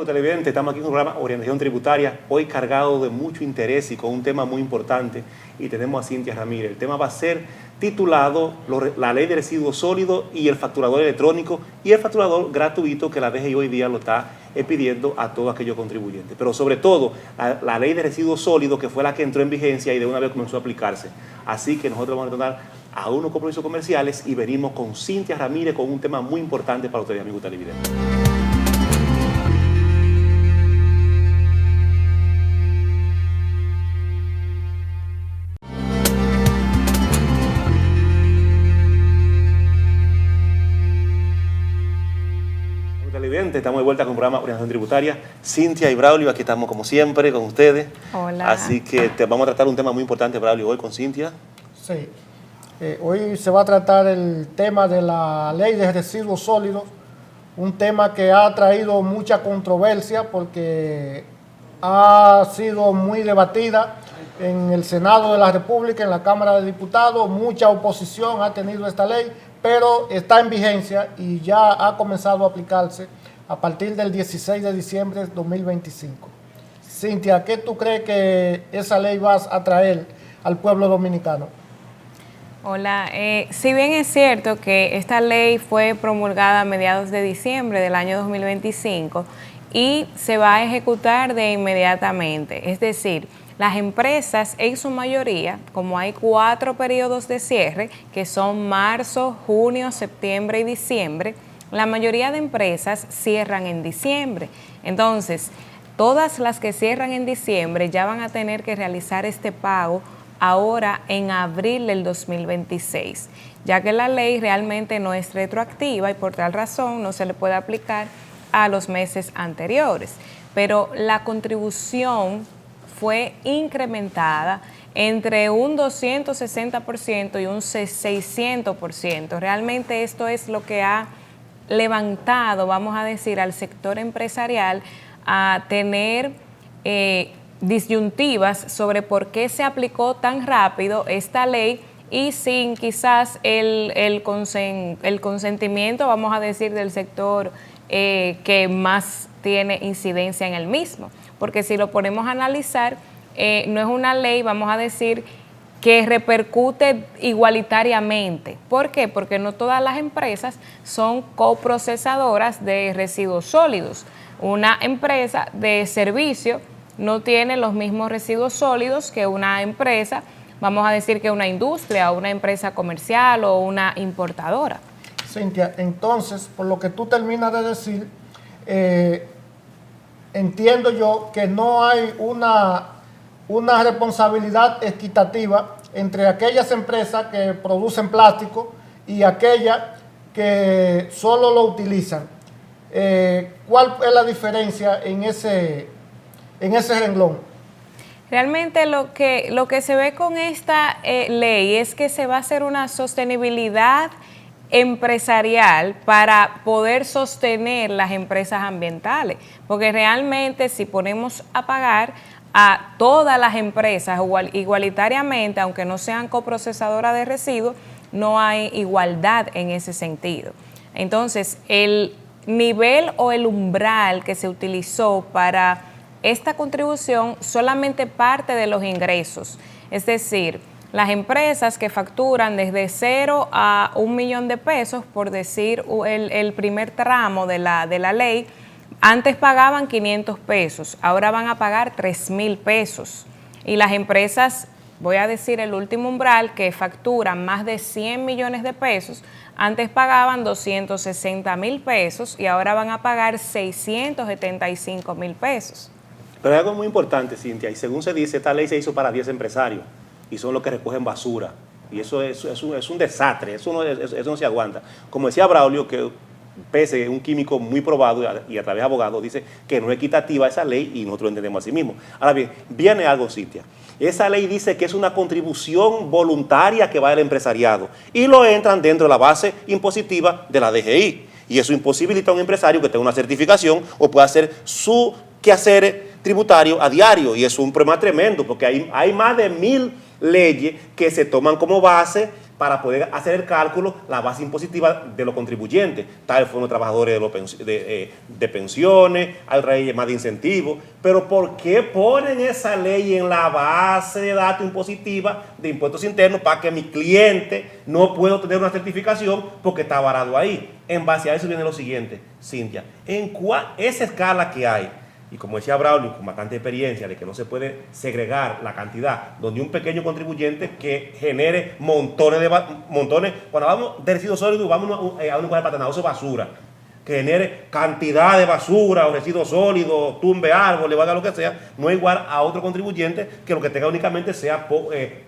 Bueno, televidentes, estamos aquí en un programa Orientación Tributaria, hoy cargado de mucho interés y con un tema muy importante, y tenemos a Cintia Ramírez. El tema va a ser titulado la Ley de Residuos Sólidos y el facturador electrónico y el facturador gratuito que la DGI hoy día lo está pidiendo a todos aquellos contribuyentes. Pero sobre todo, la Ley de Residuos Sólidos, que fue la que entró en vigencia y de una vez comenzó a aplicarse. Así que nosotros vamos a retornar a unos compromisos comerciales y venimos con Cintia Ramírez con un tema muy importante para ustedes, amigos televidentes. Estamos de vuelta con el programa Orientación Tributaria. Cintia y Braulio, aquí estamos como siempre con ustedes. Hola. Así que vamos a tratar un tema muy importante, Braulio, hoy con Cintia. Sí. Hoy se va a tratar el tema de la Ley de Residuos Sólidos, un tema que ha traído mucha controversia porque ha sido muy debatida en el Senado de la República, en la Cámara de Diputados. Mucha oposición ha tenido esta ley, pero está en vigencia y ya ha comenzado a aplicarse a partir del 16 de diciembre de 2025. Cintia, ¿qué tú crees que esa ley va a traer al pueblo dominicano? Hola, si bien es cierto que esta ley fue promulgada a mediados de diciembre del año 2025 y se va a ejecutar de inmediatamente, es decir, las empresas en su mayoría, como hay 4 periodos de cierre, que son marzo, junio, septiembre y diciembre, la mayoría de empresas cierran en diciembre. Entonces, todas las que cierran en diciembre ya van a tener que realizar este pago ahora en abril del 2026, ya que la ley realmente no es retroactiva y por tal razón no se le puede aplicar a los meses anteriores. Pero la contribución fue incrementada entre un 260% y un 600%. Realmente esto es lo que ha levantado, vamos a decir, al sector empresarial a tener disyuntivas sobre por qué se aplicó tan rápido esta ley y sin quizás el consentimiento, vamos a decir, del sector que más tiene incidencia en el mismo. Porque si lo ponemos a analizar, no es una ley, vamos a decir, que repercute igualitariamente. ¿Por qué? Porque no todas las empresas son coprocesadoras de residuos sólidos. Una empresa de servicio no tiene los mismos residuos sólidos que una empresa, vamos a decir que una industria o una empresa comercial o una importadora. Cintia, entonces, por lo que tú terminas de decir, entiendo yo que no hay una responsabilidad equitativa entre aquellas empresas que producen plástico y aquellas que solo lo utilizan. ¿Cuál es la diferencia en ese renglón? Realmente lo que se ve con esta ley es que se va a hacer una sostenibilidad empresarial para poder sostener las empresas ambientales, porque realmente si ponemos a pagar a todas las empresas igualitariamente, aunque no sean coprocesadoras de residuos, no hay igualdad en ese sentido. Entonces, el nivel o el umbral que se utilizó para esta contribución solamente parte de los ingresos, es decir, las empresas que facturan desde 0 a 1 millón de pesos, por decir el primer tramo de la ley, antes pagaban 500 pesos, ahora van a pagar 3,000 pesos. Y las empresas, voy a decir el último umbral, que facturan más de 100 millones de pesos, antes pagaban 260,000 pesos y ahora van a pagar 675,000 pesos. Pero hay algo muy importante, Cintia, y según se dice, esta ley se hizo para 10 empresarios y son los que recogen basura. Y eso es un desastre, eso no se aguanta. Como decía Braulio, que pese es un químico muy probado y a través de abogados dice que no es equitativa esa ley y nosotros lo entendemos así mismo. Ahora bien, viene algo, Cintia. Esa ley dice que es una contribución voluntaria que va al empresariado y lo entran dentro de la base impositiva de la DGI. Y eso imposibilita a un empresario que tenga una certificación o pueda hacer su quehacer tributario a diario. Y eso es un problema tremendo porque hay más de 1,000 leyes que se toman como base para poder hacer el cálculo, la base impositiva de los contribuyentes. Tal fueron los trabajadores de pensiones, hay otra ley más de incentivos. Pero ¿por qué ponen esa ley en la base de datos impositiva de impuestos internos para que mi cliente no pueda obtener una certificación porque está varado ahí? En base a eso viene lo siguiente, Cintia, esa escala que hay, y como decía Braulio, con bastante experiencia de que no se puede segregar la cantidad, donde un pequeño contribuyente que genere montones, cuando vamos de residuos sólidos, vamos a un lugar patronado, eso es basura, que genere cantidad de basura o residuos sólidos, tumbe árboles, haga lo que sea, no es igual a otro contribuyente que lo que tenga únicamente sea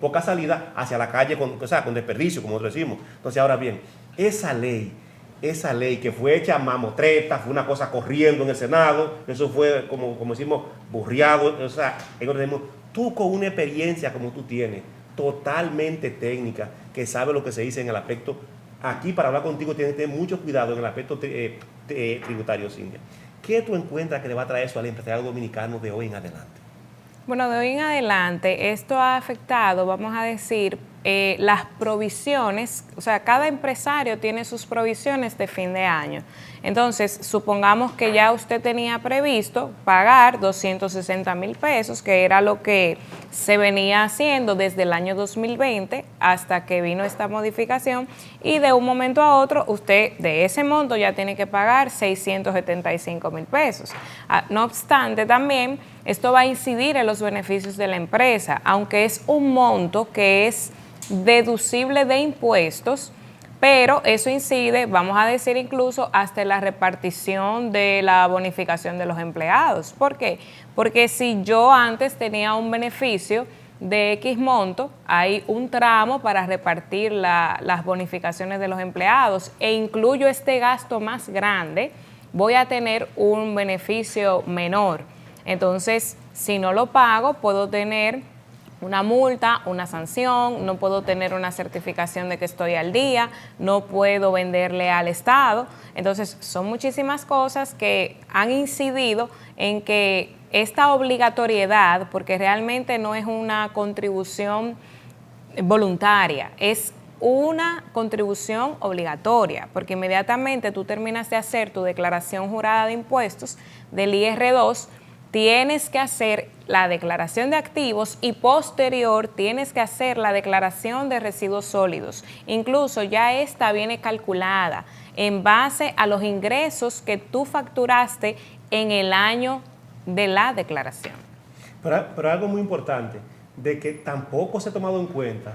poca salida hacia la calle, con desperdicio, como nosotros decimos. Entonces, ahora bien, esa ley que fue hecha mamotreta, fue una cosa corriendo en el Senado, eso fue, como decimos, burriado, o sea, tú con una experiencia como tú tienes, totalmente técnica, que sabe lo que se dice en el aspecto, aquí para hablar contigo tienes que tener mucho cuidado en el aspecto tributario, Cintia. ¿Qué tú encuentras que le va a traer eso al empresariado dominicano de hoy en adelante? Bueno, de hoy en adelante esto ha afectado, vamos a decir, las provisiones, o sea, cada empresario tiene sus provisiones de fin de año. Entonces, supongamos que ya usted tenía previsto pagar 260,000 pesos, que era lo que se venía haciendo desde el año 2020 hasta que vino esta modificación, y de un momento a otro usted de ese monto ya tiene que pagar 675,000 pesos. No obstante, también esto va a incidir en los beneficios de la empresa, aunque es un monto que es deducible de impuestos, pero eso incide, vamos a decir, incluso hasta la repartición de la bonificación de los empleados. ¿Por qué? Porque si yo antes tenía un beneficio de X monto, hay un tramo para repartir las bonificaciones de los empleados e incluyo este gasto más grande, voy a tener un beneficio menor. Entonces, si no lo pago, puedo tener una multa, una sanción, no puedo tener una certificación de que estoy al día, no puedo venderle al Estado. Entonces, son muchísimas cosas que han incidido en que esta obligatoriedad, porque realmente no es una contribución voluntaria, es una contribución obligatoria, porque inmediatamente tú terminas de hacer tu declaración jurada de impuestos del IR2, tienes que hacer la declaración de activos y posterior tienes que hacer la declaración de residuos sólidos. Incluso ya esta viene calculada en base a los ingresos que tú facturaste en el año de la declaración. Pero algo muy importante, de que tampoco se ha tomado en cuenta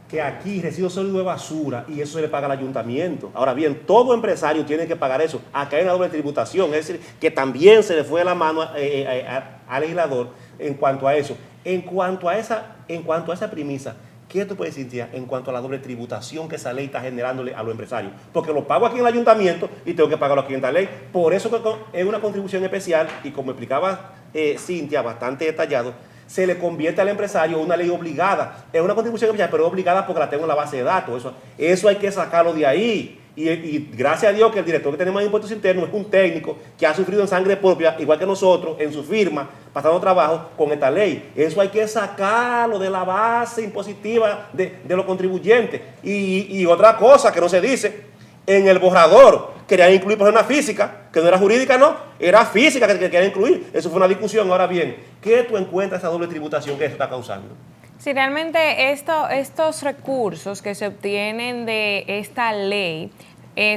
que aquí residuos sólidos de basura y eso se le paga al ayuntamiento. Ahora bien, todo empresario tiene que pagar eso. Acá hay una doble tributación, es decir, que también se le fue la mano al legislador en cuanto a eso. En cuanto a esa premisa, ¿qué tú puedes decir en cuanto a la doble tributación que esa ley está generándole a los empresarios? Porque lo pago aquí en el ayuntamiento y tengo que pagarlo aquí en esta ley. Por eso es una contribución especial y como explicaba Cintia, bastante detallado, se le convierte al empresario una ley obligada. Es una contribución especial, pero obligada porque la tengo en la base de datos. Eso hay que sacarlo de ahí. Y gracias a Dios que el director que tenemos de impuestos internos es un técnico que ha sufrido en sangre propia, igual que nosotros, en su firma, pasando trabajo con esta ley. Eso hay que sacarlo de la base impositiva de los contribuyentes. Y otra cosa que no se dice, en el borrador querían incluir persona física, que no era jurídica, no, era física que querían incluir. Eso fue una discusión. Ahora bien, ¿qué tú encuentras esa doble tributación que eso está causando? Sí, realmente estos recursos que se obtienen de esta ley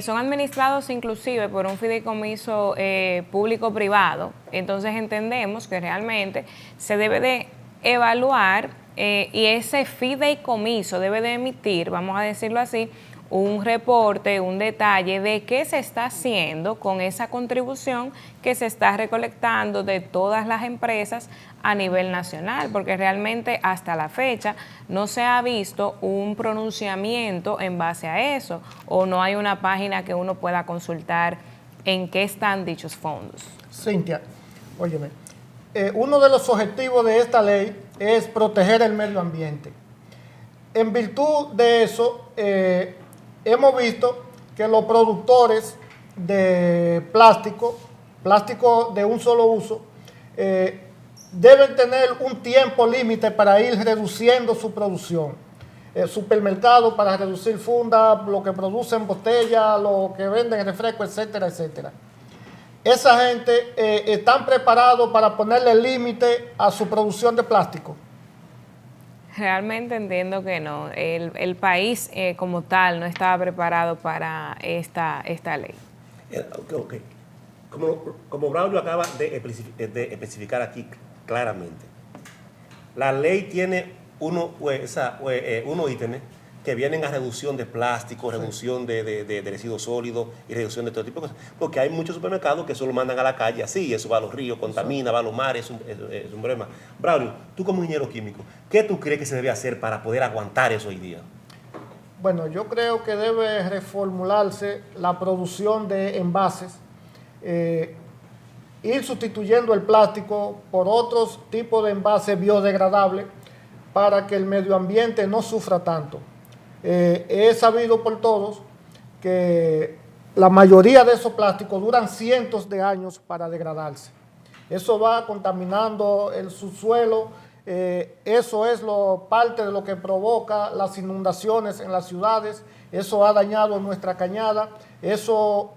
son administrados inclusive por un fideicomiso público-privado. Entonces entendemos que realmente se debe de evaluar y ese fideicomiso debe de emitir, vamos a decirlo así, un reporte, un detalle de qué se está haciendo con esa contribución que se está recolectando de todas las empresas a nivel nacional, porque realmente hasta la fecha no se ha visto un pronunciamiento en base a eso, o no hay una página que uno pueda consultar en qué están dichos fondos. Cintia, óyeme, uno de los objetivos de esta ley es proteger el medio ambiente. En virtud de eso, hemos visto que los productores de plástico de un solo uso, deben tener un tiempo límite para ir reduciendo su producción. supermercados para reducir fundas, lo que producen botellas, lo que venden refrescos, etcétera, etcétera. Esa gente están preparados para ponerle límite a su producción de plástico. Realmente entiendo que no. El país como tal no estaba preparado para esta ley. Ok. Como Braulio acaba de especificar aquí claramente, la ley tiene unos ítems que vienen a reducción de plástico, reducción de residuos sólidos y reducción de todo tipo de cosas. Porque hay muchos supermercados que eso lo mandan a la calle así, eso va a los ríos, contamina, va a los mares, es un problema. Braulio, tú como ingeniero químico, ¿qué tú crees que se debe hacer para poder aguantar eso hoy día? Bueno, yo creo que debe reformularse la producción de envases, ir sustituyendo el plástico por otros tipos de envases biodegradables para que el medio ambiente no sufra tanto. Es sabido por todos que la mayoría de esos plásticos duran cientos de años para degradarse. Eso va contaminando el subsuelo, eso es parte de lo que provoca las inundaciones en las ciudades, eso ha dañado nuestra cañada, eso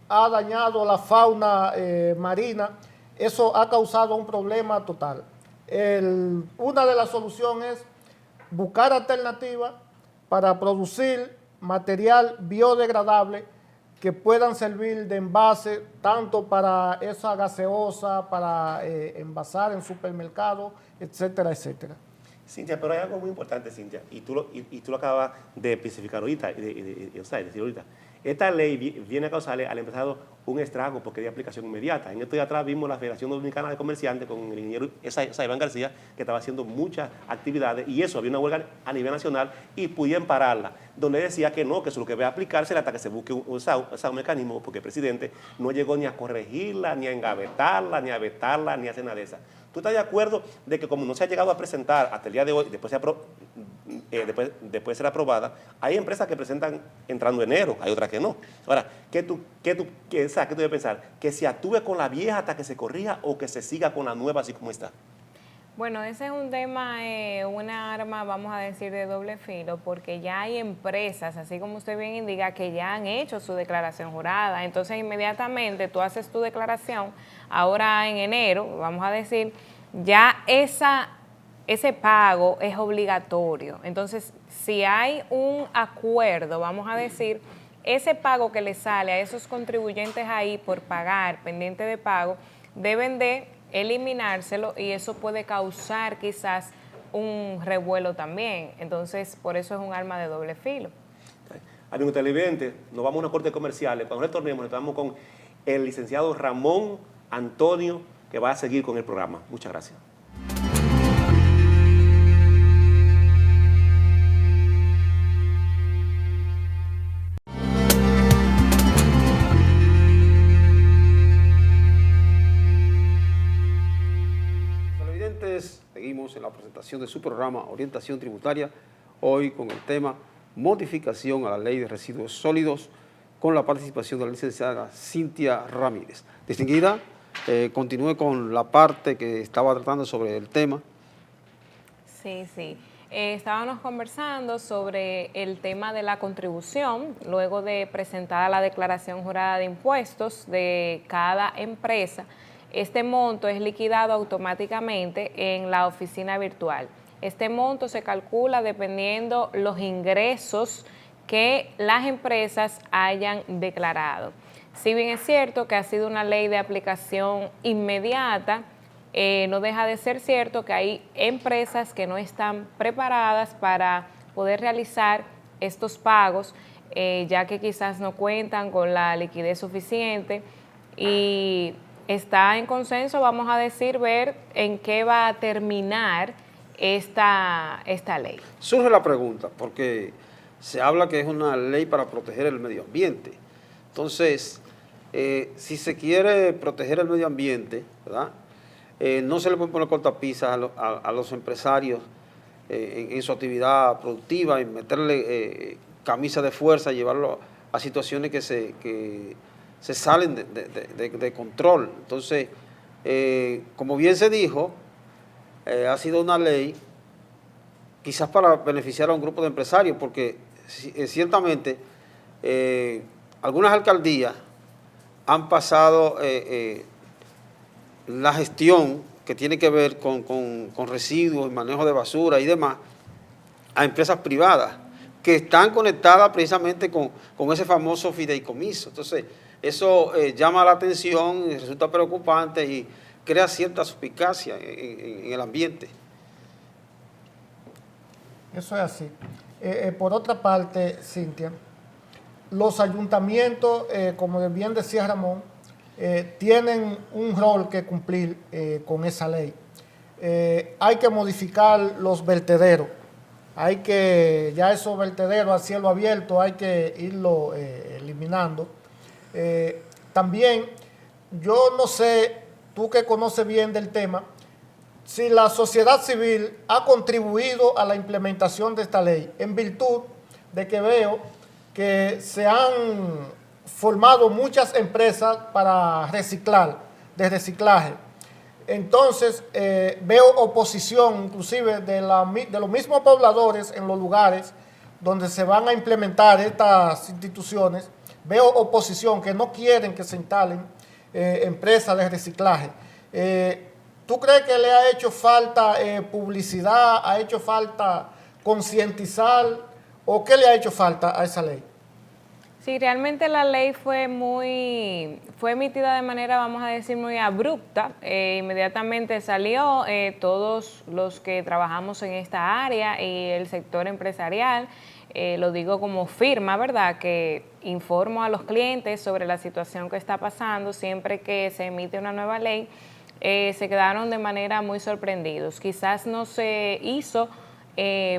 ha dañado la fauna marina, eso ha causado un problema total. Una de las soluciones es buscar alternativas para producir material biodegradable que puedan servir de envase tanto para esa gaseosa, para envasar en supermercados, etcétera, etcétera. Cintia, pero hay algo muy importante, Cintia, y tú lo acabas de especificar ahorita, decir ahorita. Esta ley viene a causarle al empresario un estrago porque es de aplicación inmediata. En esto de atrás vimos la Federación Dominicana de Comerciantes con el ingeniero Iván García, que estaba haciendo muchas actividades, y eso, había una huelga a nivel nacional y pudieron pararla, donde decía que no, que eso lo que va a aplicarse hasta que se busque un mecanismo, porque el presidente no llegó ni a corregirla, ni a engavetarla, ni a vetarla, ni a hacer nada de eso. ¿Tú estás de acuerdo de que como no se ha llegado a presentar hasta el día de hoy, después de ser aprobada, hay empresas que presentan entrando enero, hay otras que no? Ahora, ¿qué tú debes pensar? ¿Que se actúe con la vieja hasta que se corrija o que se siga con la nueva así como está? Bueno, ese es un tema, una arma, vamos a decir, de doble filo, porque ya hay empresas, así como usted bien indica, que ya han hecho su declaración jurada. Entonces, inmediatamente tú haces tu declaración, ahora en enero, vamos a decir, ya ese pago es obligatorio. Entonces, si hay un acuerdo, vamos a decir, ese pago que le sale a esos contribuyentes ahí por pagar, pendiente de pago, deben de eliminárselo y eso puede causar quizás un revuelo también. Entonces, por eso es un arma de doble filo. Amigos televidentes, nos vamos a una corte comercial. Cuando retornemos, estamos con el licenciado Ramón Antonio, que va a seguir con el programa. Muchas gracias. Seguimos en la presentación de su programa Orientación Tributaria, hoy con el tema Modificación a la Ley de Residuos Sólidos, con la participación de la licenciada Cintia Ramírez. Distinguida, continúe con la parte que estaba tratando sobre el tema. Sí. Estábamos conversando sobre el tema de la contribución, luego de presentada la declaración jurada de impuestos de cada empresa. Este monto es liquidado automáticamente en la oficina virtual. Este monto se calcula dependiendo los ingresos que las empresas hayan declarado. Si bien es cierto que ha sido una ley de aplicación inmediata, no deja de ser cierto que hay empresas que no están preparadas para poder realizar estos pagos, ya que quizás no cuentan con la liquidez suficiente y está en consenso, vamos a decir, ver en qué va a terminar esta ley. Surge la pregunta, porque se habla que es una ley para proteger el medio ambiente. Entonces, si se quiere proteger el medio ambiente, ¿verdad? No se le puede poner cortapisas a los empresarios en su actividad productiva, en meterle camisa de fuerza, llevarlo a situaciones que se salen de control. Entonces, como bien se dijo, ha sido una ley quizás para beneficiar a un grupo de empresarios, porque ciertamente algunas alcaldías han pasado la gestión que tiene que ver con residuos, el manejo de basura y demás, a empresas privadas que están conectadas precisamente con ese famoso fideicomiso. Entonces, eso llama la atención, resulta preocupante y crea cierta suspicacia en el ambiente. Eso es así. Por otra parte, Cintia, los ayuntamientos, como bien decía Ramón, tienen un rol que cumplir con esa ley. Hay que modificar los vertederos. Ya esos vertederos a cielo abierto hay que irlo eliminando. También, yo no sé, tú que conoces bien del tema, si la sociedad civil ha contribuido a la implementación de esta ley, en virtud de que veo que se han formado muchas empresas para de reciclaje. Entonces, veo oposición inclusive de los mismos pobladores en los lugares donde se van a implementar estas instituciones. Veo oposición que no quieren que se instalen empresas de reciclaje. ¿Tú crees que le ha hecho falta publicidad, ha hecho falta concientizar o qué le ha hecho falta a esa ley? Sí, realmente la ley fue emitida de manera, vamos a decir, muy abrupta. Inmediatamente salió, todos los que trabajamos en esta área y el sector empresarial, lo digo como firma, ¿verdad?, que informo a los clientes sobre la situación que está pasando siempre que se emite una nueva ley. Se quedaron de manera muy sorprendidos. Quizás no se hizo,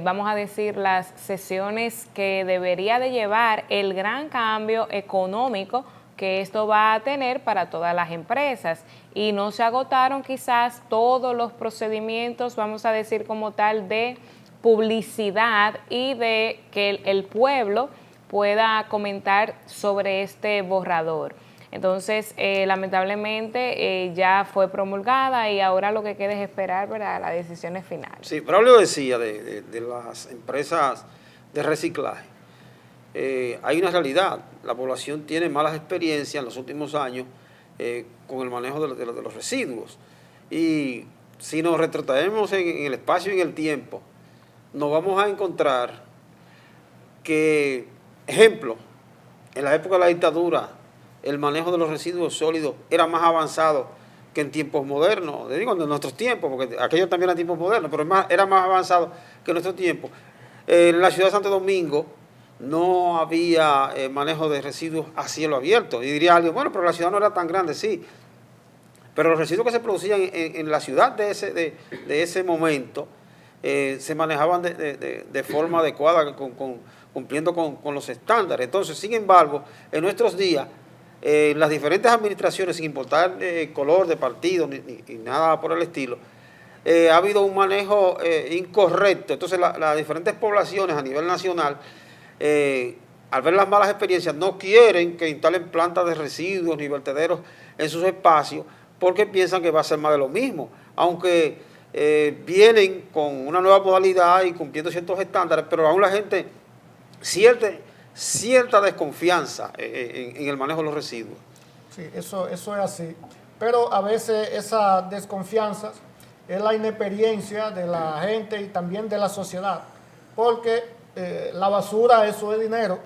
vamos a decir, las sesiones que debería de llevar el gran cambio económico que esto va a tener para todas las empresas, y no se agotaron quizás todos los procedimientos, vamos a decir como tal, de publicidad y de que el pueblo pueda comentar sobre este borrador. Entonces, lamentablemente, ya fue promulgada y ahora lo que queda es esperar, ¿verdad?, las decisiones finales. Sí, Braulio decía de las empresas de reciclaje. Hay una realidad, la población tiene malas experiencias en los últimos años con el manejo de los residuos. Y si nos retrotraemos en el espacio y en el tiempo, nos vamos a encontrar que, ejemplo, en la época de la dictadura, el manejo de los residuos sólidos era más avanzado que en tiempos modernos, digo, en nuestros tiempos, porque aquellos también eran tiempos modernos, pero era más avanzado que en nuestros tiempos. En la ciudad de Santo Domingo no había manejo de residuos a cielo abierto. Y diría alguien, bueno, pero la ciudad no era tan grande, sí. Pero los residuos que se producían en la ciudad de ese momento se manejaban de forma adecuada, cumpliendo con los estándares. Entonces, sin embargo, en nuestros días, las diferentes administraciones, sin importar color de partido ni nada por el estilo, ha habido un manejo incorrecto. Entonces, las diferentes poblaciones a nivel nacional, al ver las malas experiencias, no quieren que instalen plantas de residuos ni vertederos en sus espacios porque piensan que va a ser más de lo mismo. Aunque vienen con una nueva modalidad y cumpliendo ciertos estándares, pero aún la gente cierta desconfianza en el manejo de los residuos. Sí, eso es así. Pero a veces esa desconfianza es la inexperiencia de la gente y también de la sociedad, porque la basura, eso es dinero,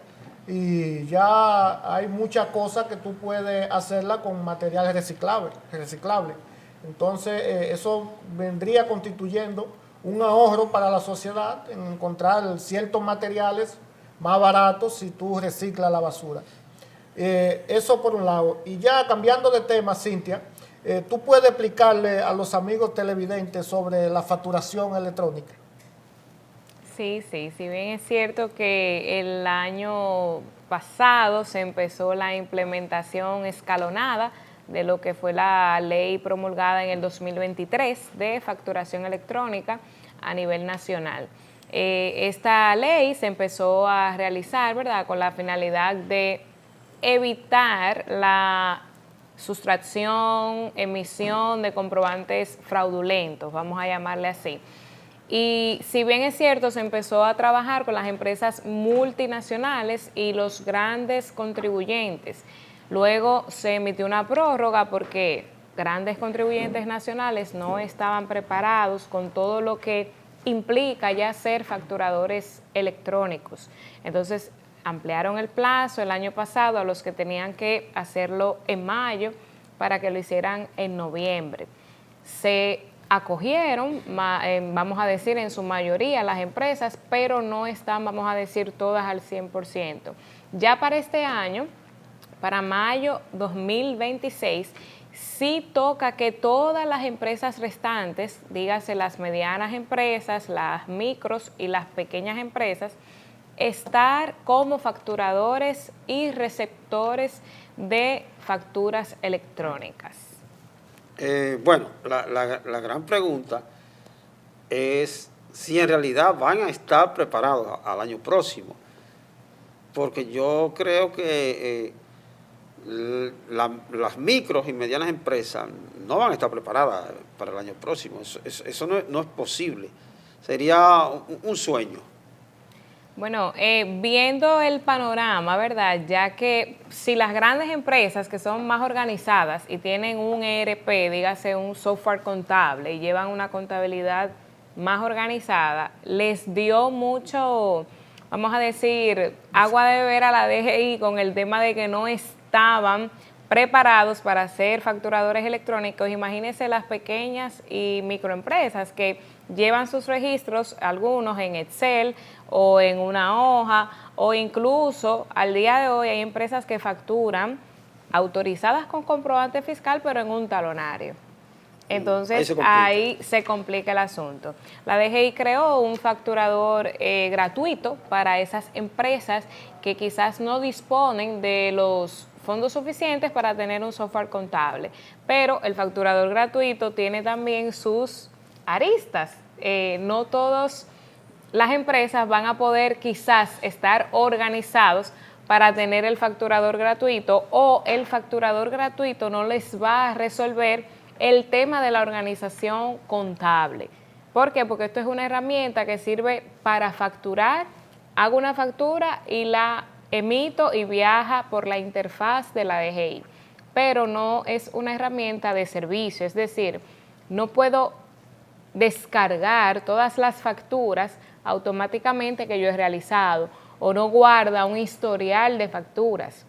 y ya hay muchas cosas que tú puedes hacerla con materiales reciclables. Entonces, eso vendría constituyendo un ahorro para la sociedad en encontrar ciertos materiales más baratos si tú reciclas la basura. Eso por un lado. Y ya cambiando de tema, Cintia, ¿tú puedes explicarle a los amigos televidentes sobre la facturación electrónica? Sí, si bien es cierto que el año pasado se empezó la implementación escalonada de lo que fue la ley promulgada en el 2023 de facturación electrónica a nivel nacional. Esta ley se empezó a realizar, ¿verdad?, con la finalidad de evitar la sustracción, emisión de comprobantes fraudulentos, vamos a llamarle así. Y si bien es cierto, se empezó a trabajar con las empresas multinacionales y los grandes contribuyentes. Luego se emitió una prórroga porque grandes contribuyentes nacionales no estaban preparados con todo lo que implica ya ser facturadores electrónicos. Entonces ampliaron el plazo el año pasado a los que tenían que hacerlo en mayo para que lo hicieran en noviembre. Se acogieron, vamos a decir, en su mayoría las empresas, pero no están, vamos a decir, todas al 100%. Ya para este año, para mayo 2026, sí toca que todas las empresas restantes, dígase las medianas empresas, las micros y las pequeñas empresas, estar como facturadores y receptores de facturas electrónicas. Bueno, la gran pregunta es si en realidad van a estar preparados al año próximo, porque yo creo que las micros y medianas empresas no van a estar preparadas para el año próximo. Eso no es posible. Sería un sueño. Bueno, viendo el panorama, ¿verdad? Ya que si las grandes empresas que son más organizadas y tienen un ERP, dígase un software contable, y llevan una contabilidad más organizada, les dio mucho, vamos a decir, agua de beber a la DGI con el tema de que no estaban preparados para ser facturadores electrónicos. Imagínense las pequeñas y microempresas que llevan sus registros, algunos en Excel o en una hoja, o incluso al día de hoy hay empresas que facturan autorizadas con comprobante fiscal, pero en un talonario. Entonces ahí se complica el asunto. La DGI creó un facturador gratuito para esas empresas que quizás no disponen de los fondos suficientes para tener un software contable, pero el facturador gratuito tiene también sus aristas. No todas las empresas van a poder quizás estar organizados para tener el facturador gratuito, o el facturador gratuito no les va a resolver el tema de la organización contable. ¿Por qué? Porque esto es una herramienta que sirve para facturar. Hago una factura y la emito y viaja por la interfaz de la DGI, pero no es una herramienta de servicio, es decir, no puedo descargar todas las facturas automáticamente que yo he realizado, o no guarda un historial de facturas.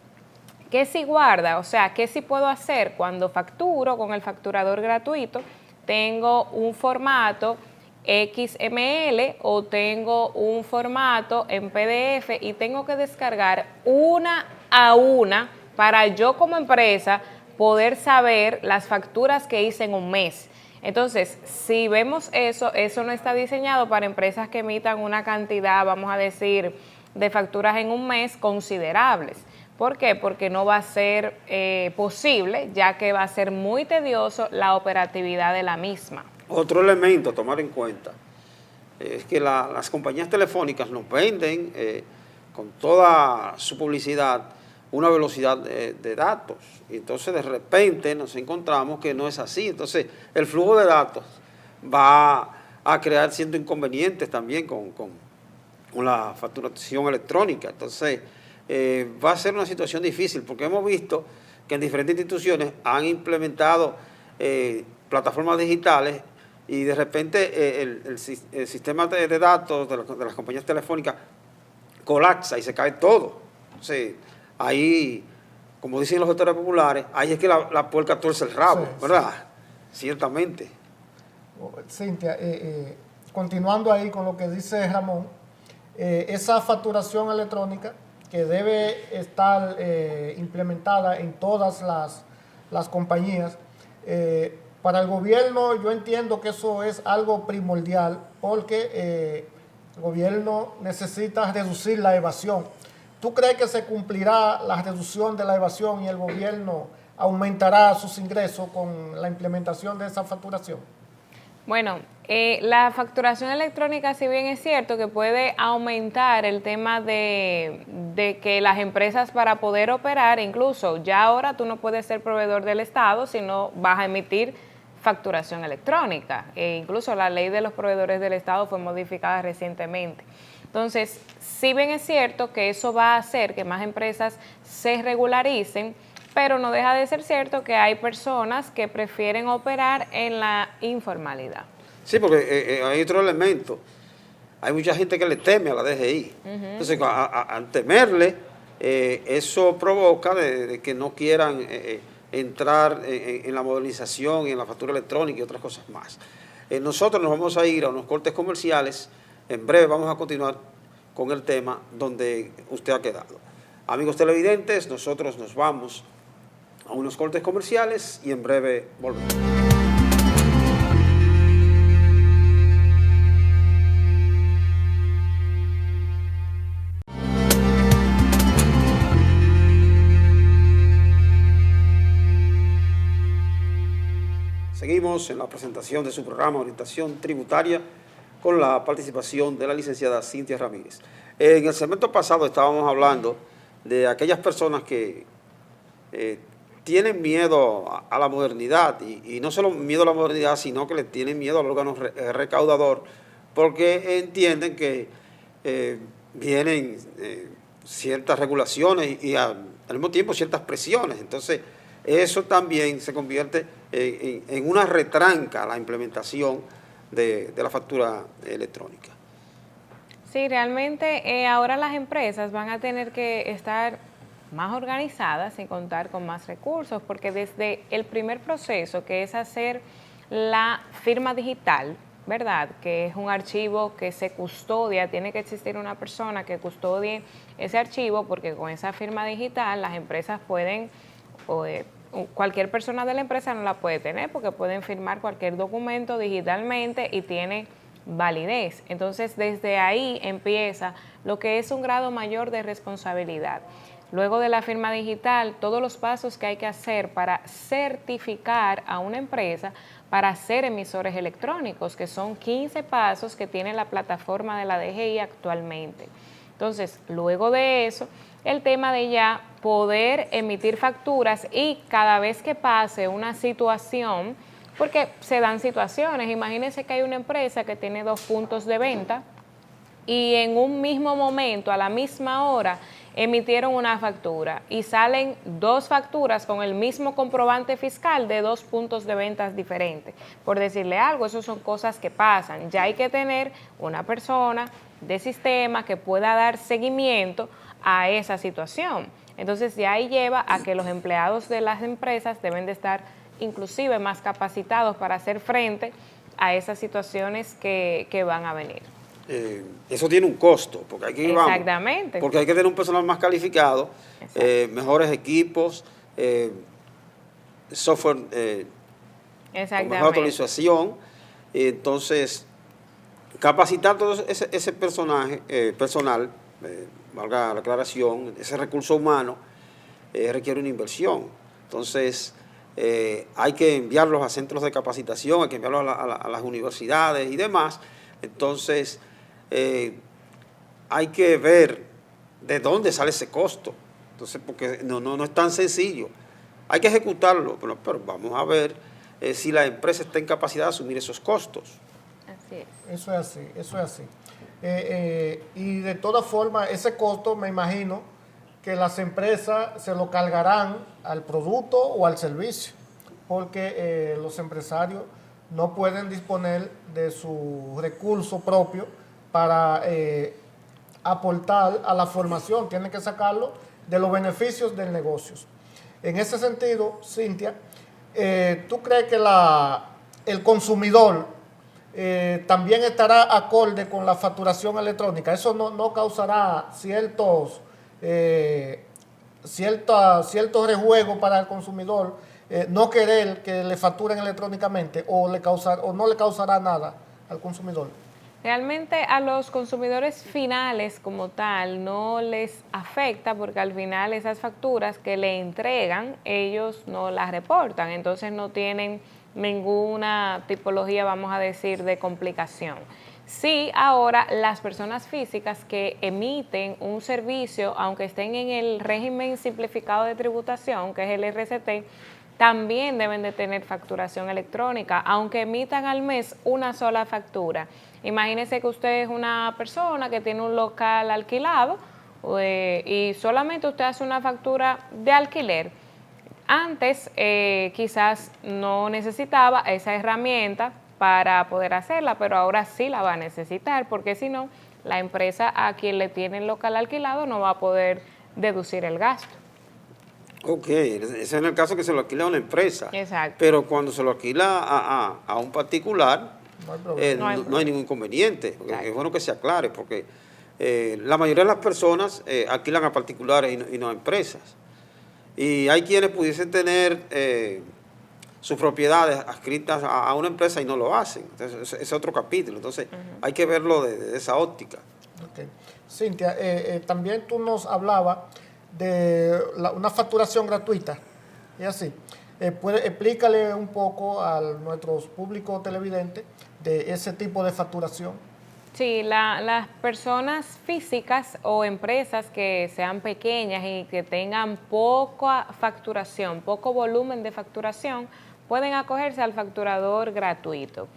¿Qué sí guarda? O sea, ¿qué sí puedo hacer cuando facturo con el facturador gratuito? Tengo un formato XML o tengo un formato en PDF y tengo que descargar una a una para yo como empresa poder saber las facturas que hice en un mes. Entonces, si vemos eso, eso no está diseñado para empresas que emitan una cantidad, vamos a decir, de facturas en un mes considerables. ¿Por qué? Porque no va a ser posible, ya que va a ser muy tedioso la operatividad de la misma. Otro elemento a tomar en cuenta es que las compañías telefónicas nos venden con toda su publicidad una velocidad de datos. Y entonces de repente nos encontramos que no es así. Entonces el flujo de datos va a crear ciertos inconvenientes también con la facturación electrónica. Entonces va a ser una situación difícil, porque hemos visto que en diferentes instituciones han implementado plataformas digitales y de repente el sistema de datos de las compañías telefónicas colapsa y se cae todo. Entonces, ahí, como dicen los gestores populares, ahí es que la puerca tuerce el rabo, sí, ¿verdad? Sí. Ciertamente. Cintia, continuando ahí con lo que dice Ramón, esa facturación electrónica que debe estar implementada en todas las compañías, para el gobierno yo entiendo que eso es algo primordial, porque el gobierno necesita reducir la evasión. ¿Tú crees que se cumplirá la reducción de la evasión y el gobierno aumentará sus ingresos con la implementación de esa facturación? Bueno, la facturación electrónica, si bien es cierto que puede aumentar el tema de que las empresas, para poder operar, incluso ya ahora tú no puedes ser proveedor del Estado si no vas a emitir facturación electrónica. E incluso la ley de los proveedores del Estado fue modificada recientemente. Entonces, si bien es cierto que eso va a hacer que más empresas se regularicen, pero no deja de ser cierto que hay personas que prefieren operar en la informalidad. Sí, porque hay otro elemento. Hay mucha gente que le teme a la DGI. Entonces, al temerle, eso provoca de que no quieran entrar en la modernización y en la factura electrónica y otras cosas más. Nosotros nos vamos a ir a unos cortes comerciales. En breve vamos a continuar con el tema donde usted ha quedado. Amigos televidentes, nosotros nos vamos a unos cortes comerciales y en breve volvemos. Seguimos en la presentación de su programa Orientación Tributaria con la participación de la licenciada Cintia Ramírez. En el segmento pasado estábamos hablando de aquellas personas que tienen miedo a la modernidad y no solo miedo a la modernidad, sino que le tienen miedo al órgano recaudador porque entienden que vienen ciertas regulaciones y al mismo tiempo ciertas presiones. Entonces, eso también se convierte en una retranca a la implementación de la factura electrónica. Sí, realmente ahora las empresas van a tener que estar más organizadas y contar con más recursos, porque desde el primer proceso, que es hacer la firma digital, ¿verdad?, que es un archivo que se custodia, tiene que existir una persona que custodie ese archivo, porque con esa firma digital las empresas pueden, cualquier persona de la empresa no la puede tener, porque pueden firmar cualquier documento digitalmente y tiene validez. Entonces, desde ahí empieza lo que es un grado mayor de responsabilidad. Luego de la firma digital, todos los pasos que hay que hacer para certificar a una empresa para ser emisores electrónicos, que son 15 pasos que tiene la plataforma de la DGI actualmente. Entonces, luego de eso, el tema de ya poder emitir facturas y cada vez que pase una situación, porque se dan situaciones, imagínense que hay una empresa que tiene 2 puntos de venta y en un mismo momento, a la misma hora, emitieron una factura y salen 2 facturas con el mismo comprobante fiscal de 2 puntos de ventas diferentes. Por decirle algo, eso son cosas que pasan. Ya hay que tener una persona de sistema que pueda dar seguimiento a esa situación. Entonces, ya ahí lleva a que los empleados de las empresas deben de estar inclusive más capacitados para hacer frente a esas situaciones que van a venir. Eso tiene un costo, porque hay que Exactamente. Porque hay que tener un personal más calificado, mejores equipos, software con mejor actualización. Entonces, capacitar todo ese personal, valga la aclaración, ese recurso humano, requiere una inversión. Entonces, hay que enviarlos a centros de capacitación, hay que enviarlos a las universidades y demás. Entonces, hay que ver de dónde sale ese costo. Entonces, porque no es tan sencillo. Hay que ejecutarlo, pero vamos a ver si la empresa está en capacidad de asumir esos costos. Así es. Eso es así, eso es así. Y de todas formas, ese costo me imagino que las empresas se lo cargarán al producto o al servicio, porque los empresarios no pueden disponer de su recurso propio para aportar a la formación, tienen que sacarlo de los beneficios del negocio. En ese sentido, Cintia, ¿tú crees que el consumidor también estará acorde con la facturación electrónica? ¿Eso no causará cierto rejuego para el consumidor no querer que le facturen electrónicamente o no le causará nada al consumidor? Realmente a los consumidores finales como tal no les afecta, porque al final esas facturas que le entregan ellos no las reportan, entonces no tienen ninguna tipología, vamos a decir, de complicación. Sí, ahora las personas físicas que emiten un servicio, aunque estén en el régimen simplificado de tributación, que es el RCT, también deben de tener facturación electrónica, aunque emitan al mes una sola factura. Imagínese que usted es una persona que tiene un local alquilado y solamente usted hace una factura de alquiler. Antes quizás no necesitaba esa herramienta para poder hacerla, pero ahora sí la va a necesitar, porque si no, la empresa a quien le tiene el local alquilado no va a poder deducir el gasto. Ok, ese es en el caso que se lo alquila a una empresa. Exacto. Pero cuando se lo alquila a un particular, No hay problema. no hay ningún inconveniente. Porque es bueno que se aclare, porque la mayoría de las personas alquilan a particulares y no a empresas. Y hay quienes pudiesen tener sus propiedades adscritas a una empresa y no lo hacen. Entonces, ese es otro capítulo. Entonces, hay que verlo de esa óptica. Okay. Cintia, también tú nos hablabas de una facturación gratuita, y así. Explícale un poco a nuestros públicos televidentes de ese tipo de facturación. Sí, las personas físicas o empresas que sean pequeñas y que tengan poca facturación, poco volumen de facturación, pueden acogerse al facturador gratuito.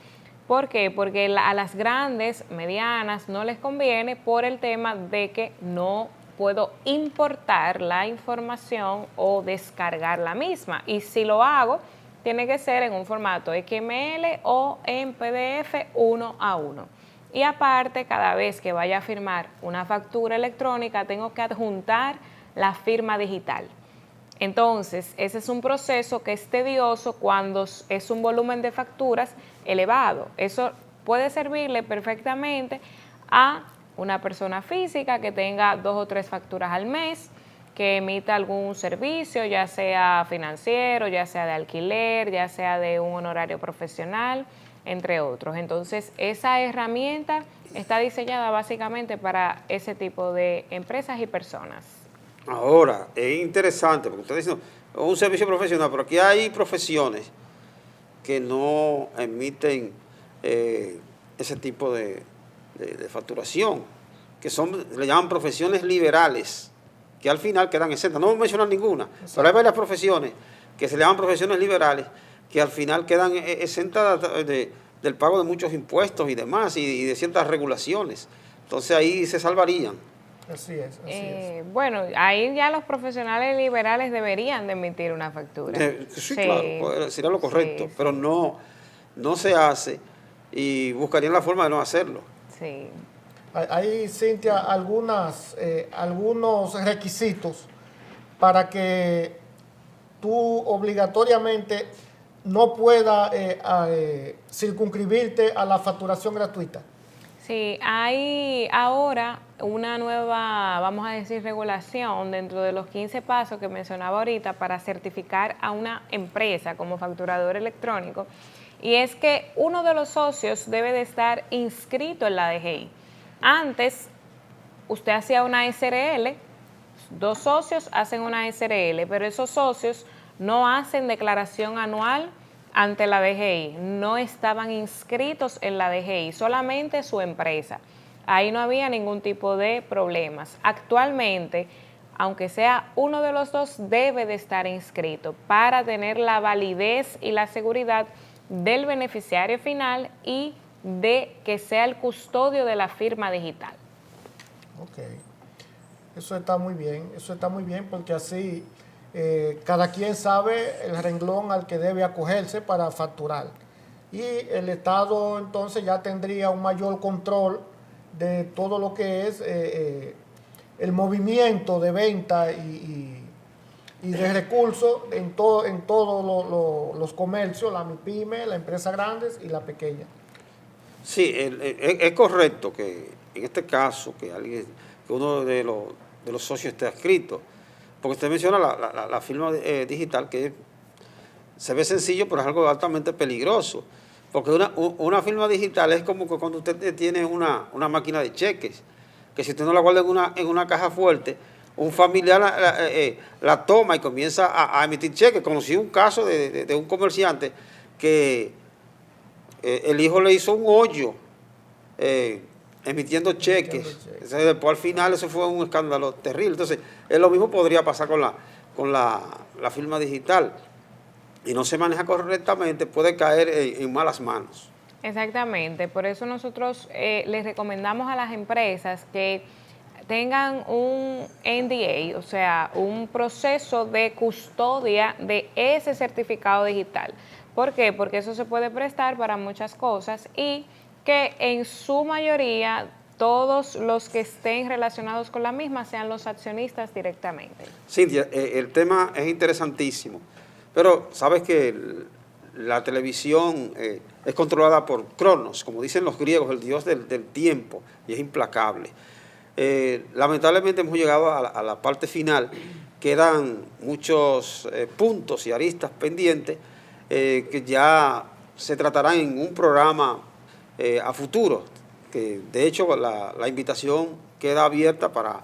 ¿Por qué? Porque a las grandes, medianas, no les conviene por el tema de que no puedo importar la información o descargar la misma. Y si lo hago, tiene que ser en un formato XML o en PDF 1 a 1. Y aparte, cada vez que vaya a firmar una factura electrónica, tengo que adjuntar la firma digital. Entonces, ese es un proceso que es tedioso cuando es un volumen de facturas elevado. Eso puede servirle perfectamente a una persona física que tenga 2 o 3 facturas al mes, que emita algún servicio, ya sea financiero, ya sea de alquiler, ya sea de un honorario profesional, entre otros. Entonces, esa herramienta está diseñada básicamente para ese tipo de empresas y personas. Ahora, es interesante, porque usted dice, un servicio profesional, pero aquí hay profesiones que no emiten ese tipo de facturación, que le llaman profesiones liberales, que al final quedan exentas. No voy a mencionar ninguna, pero hay varias profesiones que se le llaman profesiones liberales, que al final quedan exentas del pago de muchos impuestos y demás, y de ciertas regulaciones. Entonces ahí se salvarían. Así es, así es. Bueno, ahí ya los profesionales liberales deberían de emitir una factura. Sí, claro, sería lo correcto, sí, pero no se hace y buscarían la forma de no hacerlo. Sí. Hay, Cintia, algunos requisitos para que tú obligatoriamente no puedas circunscribirte a la facturación gratuita. Sí, hay ahora una nueva, vamos a decir, regulación dentro de los 15 pasos que mencionaba ahorita para certificar a una empresa como facturador electrónico, y es que uno de los socios debe de estar inscrito en la DGI. Antes, usted hacía una SRL, 2 socios hacen una SRL, pero esos socios no hacen declaración anual ante la DGI, no estaban inscritos en la DGI, solamente su empresa. Ahí no había ningún tipo de problemas. Actualmente, aunque sea uno de los dos, debe de estar inscrito para tener la validez y la seguridad del beneficiario final y de que sea el custodio de la firma digital. Ok, eso está muy bien porque así cada quien sabe el renglón al que debe acogerse para facturar. Y el Estado entonces ya tendría un mayor control de todo lo que es el movimiento de venta y de recursos en todos los comercios, la MIPYME, las empresas grandes y la pequeña. Sí, es correcto que en este caso que uno de los socios esté adscrito, porque usted menciona la firma digital, que se ve sencillo, pero es algo altamente peligroso, porque una firma digital es como que cuando usted tiene una máquina de cheques, que si usted no la guarda en una caja fuerte, un familiar la toma y comienza a emitir cheques. Conocí un caso de un comerciante que el hijo le hizo un hoyo emitiendo cheques. Entonces, después al final eso fue un escándalo terrible. Entonces, lo mismo podría pasar con la firma digital. y no se maneja correctamente, puede caer en malas manos. Exactamente, por eso nosotros les recomendamos a las empresas que tengan un NDA, o sea, un proceso de custodia de ese certificado digital. ¿Por qué? Porque eso se puede prestar para muchas cosas y que en su mayoría todos los que estén relacionados con la misma sean los accionistas directamente. Cintia, el tema es interesantísimo, pero sabes que la televisión es controlada por Cronos, como dicen los griegos, el dios del tiempo, y es implacable. Lamentablemente hemos llegado a la parte final, quedan muchos puntos y aristas pendientes que ya se tratarán en un programa a futuro, que de hecho la invitación queda abierta para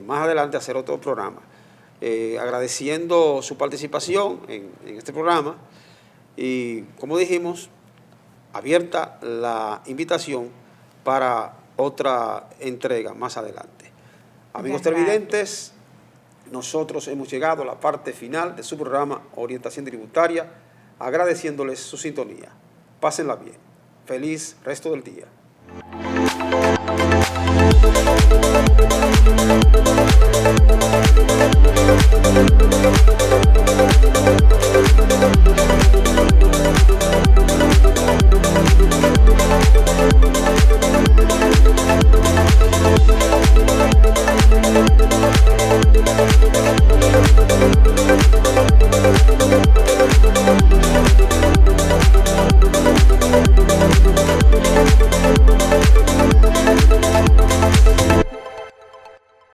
más adelante hacer otro programa. Agradeciendo su participación en este programa y, como dijimos, abierta la invitación para otra entrega más adelante. Amigos televidentes, nosotros hemos llegado a la parte final de su programa Orientación Tributaria, agradeciéndoles su sintonía. Pásenla bien. Feliz resto del día.